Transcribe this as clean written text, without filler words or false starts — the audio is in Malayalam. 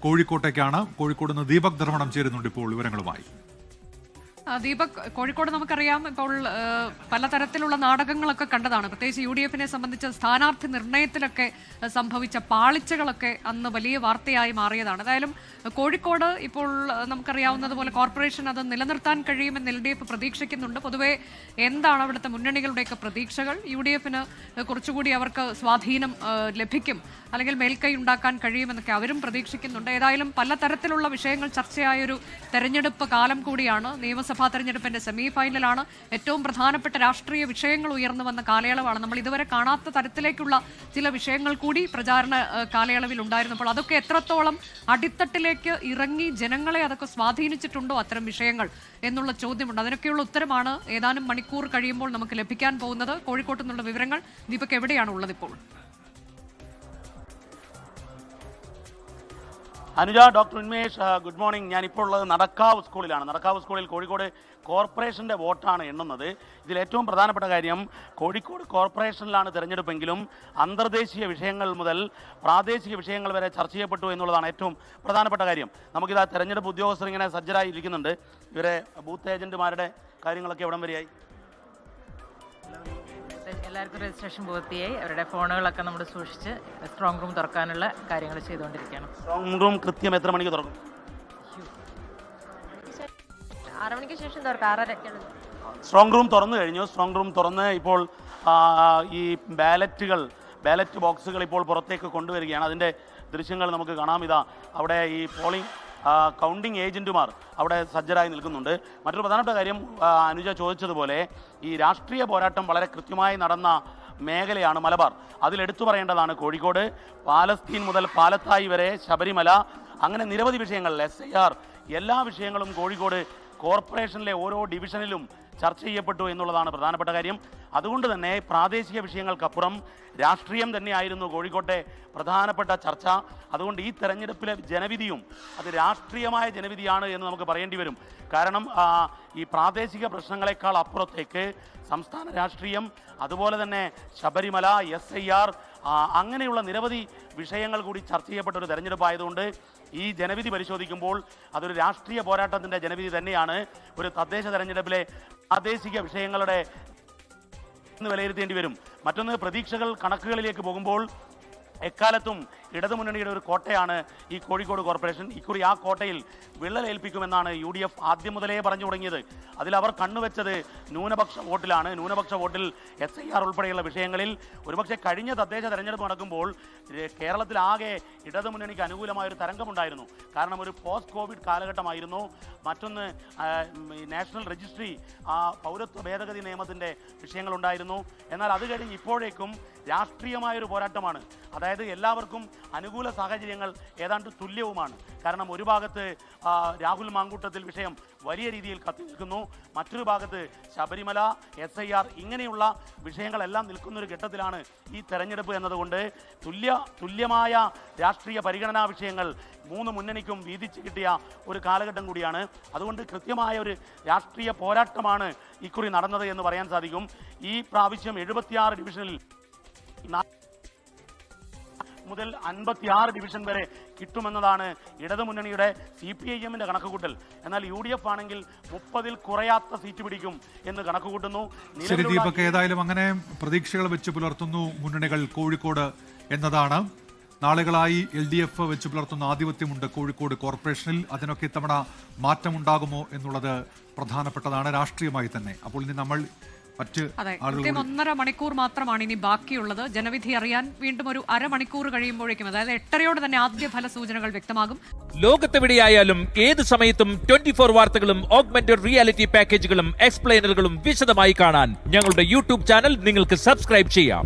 കോഴിക്കോട്ടേക്കാണ്. കോഴിക്കോട് നിന്ന് ദീപക് ധർമ്മടം ചേരുന്നുണ്ട് ഇപ്പോൾ വിവരങ്ങളുമായി. ദീപക്, കോഴിക്കോട് നമുക്കറിയാം ഇപ്പോൾ പലതരത്തിലുള്ള നാടകങ്ങളൊക്കെ കണ്ടതാണ്. പ്രത്യേകിച്ച് UDF-നെ സംബന്ധിച്ച് സ്ഥാനാർത്ഥി നിർണയത്തിലൊക്കെ സംഭവിച്ച പാളിച്ചകളൊക്കെ അന്ന് വലിയ വാർത്തയായി മാറിയതാണ്. ഏതായാലും കോഴിക്കോട് ഇപ്പോൾ നമുക്കറിയാവുന്നതുപോലെ കോർപ്പറേഷൻ അത് നിലനിർത്താൻ കഴിയുമെന്ന് LDF പ്രതീക്ഷിക്കുന്നുണ്ട്. പൊതുവെ എന്താണ് അവിടുത്തെ മുന്നണികളുടെയൊക്കെ പ്രതീക്ഷകൾ? UDF-ന് കുറച്ചുകൂടി അവർക്ക് സ്വാധീനം ലഭിക്കും, അല്ലെങ്കിൽ മേൽക്കൈ ഉണ്ടാക്കാൻ കഴിയുമെന്നൊക്കെ അവരും പ്രതീക്ഷിക്കുന്നുണ്ട്. ഏതായാലും പലതരത്തിലുള്ള വിഷയങ്ങൾ ചർച്ചയായൊരു തെരഞ്ഞെടുപ്പ് കാലം കൂടിയാണ്. നിയമസഭാ തെരഞ്ഞെടുപ്പിന്റെ സെമി ഫൈനലാണ്. ഏറ്റവും പ്രധാനപ്പെട്ട രാഷ്ട്രീയ വിഷയങ്ങൾ ഉയർന്നു വന്ന കാലയളവാണ്. നമ്മൾ ഇതുവരെ കാണാത്ത തരത്തിലേക്കുള്ള ചില വിഷയങ്ങൾ കൂടി പ്രചാരണ കാലയളവിൽ ഉണ്ടായിരുന്നപ്പോൾ അതൊക്കെ എത്രത്തോളം അടിത്തട്ടിലേക്ക് ഇറങ്ങി ജനങ്ങളെ അതൊക്കെ സ്വാധീനിച്ചിട്ടുണ്ടോ അത്തരം വിഷയങ്ങൾ എന്നുള്ള ചോദ്യമുണ്ട്. അതിനൊക്കെയുള്ള ഉത്തരമാണ് ഏതാനും മണിക്കൂർ കഴിയുമ്പോൾ നമുക്ക് ലഭിക്കാൻ പോകുന്നത്. കോഴിക്കോട്ട് നിന്നുള്ള വിവരങ്ങൾ ദീപക് എവിടെയാണ് ഉള്ളത് ഇപ്പോൾ? Anuja, doctor Unmesh, good morning. ഞാനിപ്പോൾ ഉള്ളത് നടക്കാവ് സ്കൂളിലാണ്. നടക്കാവ് സ്കൂളിൽ കോഴിക്കോട് കോർപ്പറേഷൻ്റെ വോട്ടാണ് എണ്ണുന്നത്. ഇതിൽ ഏറ്റവും പ്രധാനപ്പെട്ട കാര്യം, കോഴിക്കോട് കോർപ്പറേഷനിലാണ് തിരഞ്ഞെടുപ്പെങ്കിലും അന്തർദേശീയ വിഷയങ്ങൾ മുതൽ പ്രാദേശിക വിഷയങ്ങൾ വരെ ചർച്ച ചെയ്യപ്പെട്ടു എന്നുള്ളതാണ് ഏറ്റവും പ്രധാനപ്പെട്ട കാര്യം. നമുക്കിത് തെരഞ്ഞെടുപ്പ് ഉദ്യോഗസ്ഥർ ഇങ്ങനെ സജ്ജരായി ഇരിക്കുന്നുണ്ട്. ഇവരെ ബൂത്ത് ഏജന്റുമാരുടെ കാര്യങ്ങളൊക്കെ എവിടം വരെയായി? എല്ലാവർക്കും രജിസ്ട്രേഷൻ പൂർത്തിയായി. അവരുടെ ഫോണുകളൊക്കെ നമ്മൾ സൂക്ഷിച്ച് സ്ട്രോങ് റൂം തുറക്കാനുള്ള കാര്യങ്ങൾ ചെയ്തുകൊണ്ടിരിക്കുകയാണ്. സ്ട്രോങ് റൂം കൃത്യം എത്ര മണിക്ക് തുറക്കും? 6 മണിക്ക് ശേഷം തുറക്കാം. 6:30. സ്ട്രോങ് റൂം തുറന്നു കഴിഞ്ഞു. സ്ട്രോങ് റൂം തുറന്ന് ഇപ്പോൾ ഈ ബാലറ്റ് ബോക്സുകൾ ഇപ്പോൾ പുറത്തേക്ക് കൊണ്ടുവരികയാണ്. അതിൻ്റെ ദൃശ്യങ്ങൾ നമുക്ക് കാണാം. ഇതാ അവിടെ ഈ പോളിംഗ് കൗണ്ടിംഗ് ഏജന്റുമാർ അവിടെ സജ്ജരായി നിൽക്കുന്നുണ്ട്. മറ്റൊരു പ്രധാനപ്പെട്ട കാര്യം, അനുജ ചോദിച്ചതുപോലെ ഈ രാഷ്ട്രീയ പോരാട്ടം വളരെ കൃത്യമായി നടന്ന മേഖലയാണ് മലബാർ. അതിലെടുത്തു പറയേണ്ടതാണ് കോഴിക്കോട്. പാലസ്തീൻ മുതൽ പാലത്തായി വരെ, ശബരിമല, അങ്ങനെ നിരവധി വിഷയങ്ങൾ, SIR, എല്ലാ വിഷയങ്ങളും കോഴിക്കോട് കോർപ്പറേഷനിലെ ഓരോ ഡിവിഷനിലും ചർച്ച ചെയ്യപ്പെട്ടു എന്നുള്ളതാണ് പ്രധാനപ്പെട്ട കാര്യം. അതുകൊണ്ട് തന്നെ പ്രാദേശിക വിഷയങ്ങൾക്കപ്പുറം രാഷ്ട്രീയം തന്നെയായിരുന്നു കോഴിക്കോട്ടെ പ്രധാനപ്പെട്ട ചർച്ച. അതുകൊണ്ട് ഈ തെരഞ്ഞെടുപ്പിലെ ജനവിധിയും അത് രാഷ്ട്രീയമായ ജനവിധിയാണ് എന്ന് നമുക്ക് പറയേണ്ടി വരും. കാരണം ഈ പ്രാദേശിക പ്രശ്നങ്ങളെക്കാൾ അപ്പുറത്തേക്ക് സംസ്ഥാന രാഷ്ട്രീയം, അതുപോലെ തന്നെ ശബരിമല, SIR, അങ്ങനെയുള്ള നിരവധി വിഷയങ്ങൾ കൂടി ചർച്ച ചെയ്യപ്പെട്ട ഒരു തെരഞ്ഞെടുപ്പായതുകൊണ്ട് ഈ ജനവിധി പരിശോധിക്കുമ്പോൾ അതൊരു രാഷ്ട്രീയ പോരാട്ടത്തിൻ്റെ ജനവിധി തന്നെയാണ്. ഒരു തദ്ദേശ തെരഞ്ഞെടുപ്പിലെ പ്രാദേശിക വിഷയങ്ങളുടെ വിലയിരുത്തേണ്ടി വരും. മറ്റൊന്ന്, പ്രതീക്ഷകൾ കണക്കുകളിലേക്ക് പോകുമ്പോൾ എക്കാലത്തും ഇടതുമുന്നണിയുടെ ഒരു കോട്ടയാണ് ഈ കോഴിക്കോട് കോർപ്പറേഷൻ. ഇക്കുറി ആ കോട്ടയിൽ വിള്ളലേൽപ്പിക്കുമെന്നാണ് UDF ആദ്യം മുതലേ പറഞ്ഞു തുടങ്ങിയത്. അതിലവർ കണ്ണുവെച്ചത് ന്യൂനപക്ഷ വോട്ടിലാണ്. ന്യൂനപക്ഷ വോട്ടിൽ SIR ഉൾപ്പെടെയുള്ള വിഷയങ്ങളിൽ ഒരുപക്ഷെ കഴിഞ്ഞ തദ്ദേശ തെരഞ്ഞെടുപ്പ് നടക്കുമ്പോൾ കേരളത്തിലാകെ ഇടതുമുന്നണിക്ക് അനുകൂലമായൊരു തരംഗമുണ്ടായിരുന്നു. കാരണം ഒരു പോസ്റ്റ് കോവിഡ് കാലഘട്ടമായിരുന്നു. മറ്റൊന്ന്, നാഷണൽ രജിസ്ട്രി, പൗരത്വ ഭേദഗതി നിയമത്തിൻ്റെ വിഷയങ്ങളുണ്ടായിരുന്നു. എന്നാൽ അത് കഴിഞ്ഞ് ഇപ്പോഴേക്കും രാഷ്ട്രീയമായൊരു പോരാട്ടമാണ്. അതായത് എല്ലാവർക്കും അനുകൂല സാഹചര്യങ്ങൾ ഏതാണ്ട് തുല്യവുമാണ്. കാരണം ഒരു ഭാഗത്ത് രാഹുൽ മാങ്കൂട്ടത്തിൽ വിഷയം വലിയ രീതിയിൽ കത്തി നിൽക്കുന്നു, മറ്റൊരു ഭാഗത്ത് ശബരിമല, SIR, ഇങ്ങനെയുള്ള വിഷയങ്ങളെല്ലാം നിൽക്കുന്നൊരു ഘട്ടത്തിലാണ് ഈ തെരഞ്ഞെടുപ്പ് എന്നതുകൊണ്ട് തുല്യമായ രാഷ്ട്രീയ പരിഗണനാ വിഷയങ്ങൾ മൂന്ന് മുന്നണിക്കും വീതിച്ച് കിട്ടിയ ഒരു കാലഘട്ടം കൂടിയാണ്. അതുകൊണ്ട് കൃത്യമായ ഒരു രാഷ്ട്രീയ പോരാട്ടമാണ് ഇക്കുറി നടന്നത് എന്ന് പറയാൻ സാധിക്കും. ഈ പ്രാവശ്യം 76 ഡിവിഷനിൽ മുതൽ 56 ഡിവിഷൻ വരെ കിട്ടുമെന്നതാണ് ഇടതുമുന്നണിയുടെ CPIM-ന്റെ കണക്കുകൂട്ടൽ. എന്നാൽ UDF ആണെങ്കിൽ 30-ൽ കുറയാത്ത സീറ്റ് പിടിക്കും എന്ന് കണക്കുകൂട്ടുന്നു. ശരി ദീപക്, ഏതായാലും അങ്ങനെ പ്രതീക്ഷകൾ വെച്ച് പുലർത്തുന്നു മുന്നണികൾ കോഴിക്കോട് എന്നതാണ്. നാളുകളായി LDF വെച്ച് പുലർത്തുന്ന ആധിപത്യമുണ്ട് കോഴിക്കോട് കോർപ്പറേഷനിൽ. അതിനൊക്കെ ഇത്തവണ മാറ്റമുണ്ടാകുമോ എന്നുള്ളത് പ്രധാനപ്പെട്ടതാണ് രാഷ്ട്രീയമായി തന്നെ. അപ്പോൾ ഇനി നമ്മൾ അതെ, കൃത്യം 1.5 മണിക്കൂർ മാത്രമാണ് ഇനി ബാക്കിയുള്ളത്. ജനവിധി അറിയാൻ വീണ്ടും ഒരു അരമണിക്കൂർ കഴിയുമ്പോഴേക്കും, അതായത് 8:30 തന്നെ ആദ്യ ഫല സൂചനകൾ വ്യക്തമാകും. ലോകത്തെവിടെയായാലും ഏത് സമയത്തും 24 വാർത്തകളും ഓഗ്മെന്റഡ് റിയാലിറ്റി പാക്കേജുകളും എക്സ്പ്ലെയിനറുകളും വിശദമായി കാണാൻ ഞങ്ങളുടെ YouTube ചാനൽ നിങ്ങൾക്ക് സബ്സ്ക്രൈബ് ചെയ്യാം.